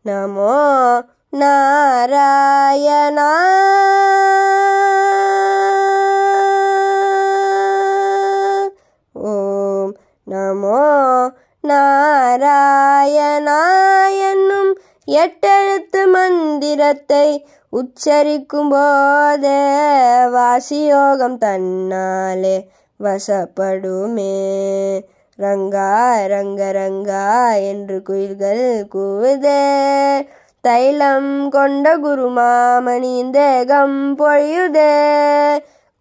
நமோ நாராயணா. ஓம் நமோ நாராயணா என்னும் எட்டெழுத்து மந்திரத்தை உச்சரிக்கும் போதே வாசியோகம் தன்னாலே வசப்படுமே. ரங்கா ரங்க ரங்கா என்று குயில்கள் கூவுதே. தைலம் கொண்ட குருமாமணியின் தேகம் பொழியுதே.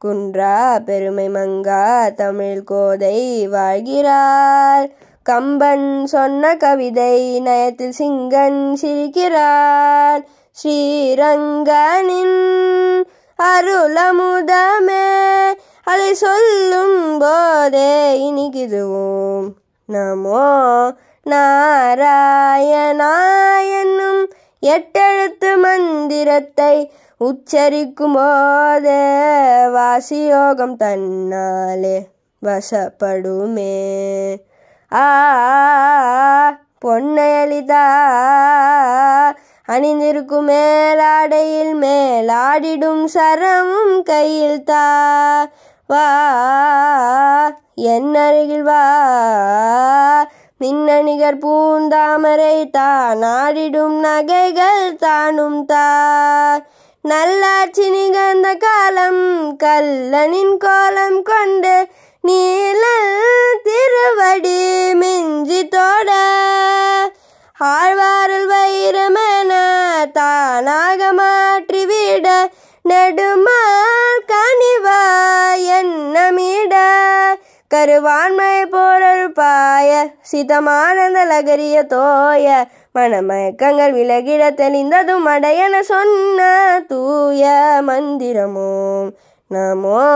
குன்றா பெருமை மங்கா தமிழ் கோதை வாழ்கிறாள். கம்பன் சொன்ன கவிதை நயத்தில் சிங்கன் சிரிக்கிறான். ஸ்ரீரங்கனின் அருளமுதமே அதை சொல்லும் போதே இனிக்குதுவோம். நமோ நாராயணா என்னும் எட்டெழுத்து மந்திரத்தை உச்சரிக்கும் போதே வாசியோகம் தன்னாலே வசப்படுமே. பொன்னையளிதா அணிந்திருக்கும் மேலாடையில் மேலாடிடும் சரமும் கையில் தா. வா என் அருகில் வா மின்னணிகர் பூந்தாமரை தான் ஆடிடும் நகைகள் தானும் தா. நல்லாட்சி நிகழ்ந்த காலம் கல்லனின் கோலம் கொண்டு நீல திருவடி மிஞ்சி தோட. ஆழ்வாரல் வைரமென தானாக மாற்றிவிட நெடுமால் கனிவா எண்ணமிட. கருவான்மை போரல் பாய சிதமானந்த லகரிய தோய மனமயக்கங்கள் விலகிட தெளிந்ததும் அடையன சொன்ன தூய மந்திரமோம். நமோ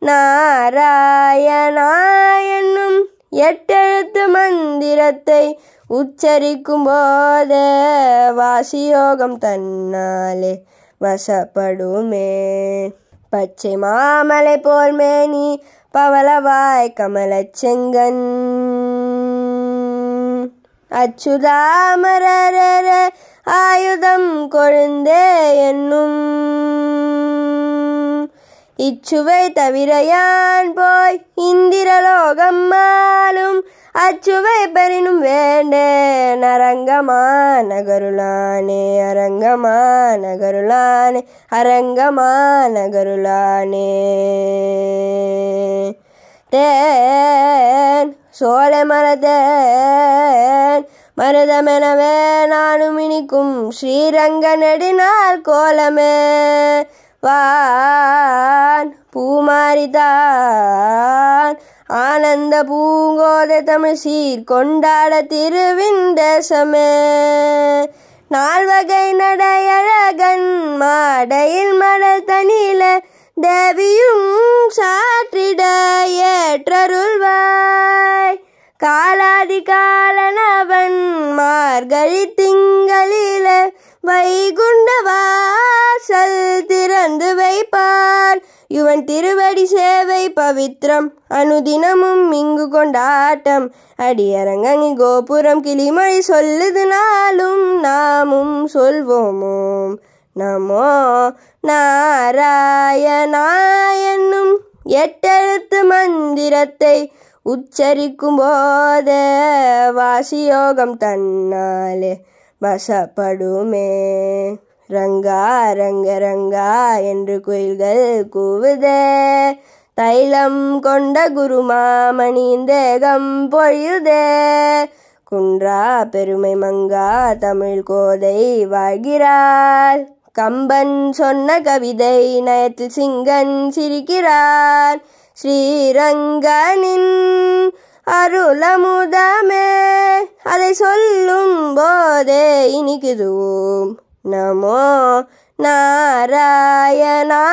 நாராயணா என்னும் எட்டெழுத்து மந்திரத்தை உச்சரிக்கும் போதே வாசியோகம் தன்னாலே வசப்படுமே. பச்சை மாமலை போல் மேனி பவளவாய் கமலச் செங்கன் அச்சுதாமரர ஆயுதம் கொழுந்தே என்னும். இச்சுவை தவிர யான் போய் இந்திரலோகம் மாலும் அச்சுவை பெறினும் வேண்டேன். அரங்கமா நகருளானே அரங்கமா நகருளானே அரங்கமா நகருளானே. தேன் சோலை மரதேன் மருதமெனவே நானும் இனிக்கும் ஸ்ரீரங்க நெடினாள் கோலமே. வான் பூமாரிதான் ஆனந்த பூங்கோதை தமிழ் சீர் கொண்டாட திருவின் தேசமே. நால்வகை நடையழகன் மாடையில் மடல் தனில தேவியும் சாற்றிட ஏற்றருள்வாய். காலாதி காலனவன் மார்கழி திங்களில வைகுண்ட வாசல் திறந்து வைப்பார். இவன் திருவடி சேவை பவித்ரம் அனுதினமும் இங்கு கொண்டாட்டம். அடியரங்கி கோபுரம் கிளிமொழி சொல்லுது நாளும் நாமும் சொல்வோமோம். நமோ நாராயணா என்னும் எட்டெழுத்து மந்திரத்தை உச்சரிக்கும் போதே வாசியோகம் தன்னாலே வசப்படுமே. ரங்கா ரங்க ரங்கா என்று குயில்கள் கூவுதே. தைலம் கொண்ட குருமாமணியின் தேகம் பொழியுதே. குன்றா பெருமை மங்கா தமிழ் கோதை வாழ்கிறாள். கம்பன் சொன்ன கவிதை நயத்தில் சிங்கன் சிரிக்கிறான். ஸ்ரீரங்கனின் அருளமுதமே அதை சொல்லும் போதே இனிக்குதுவோம். நமோ நாராயணா.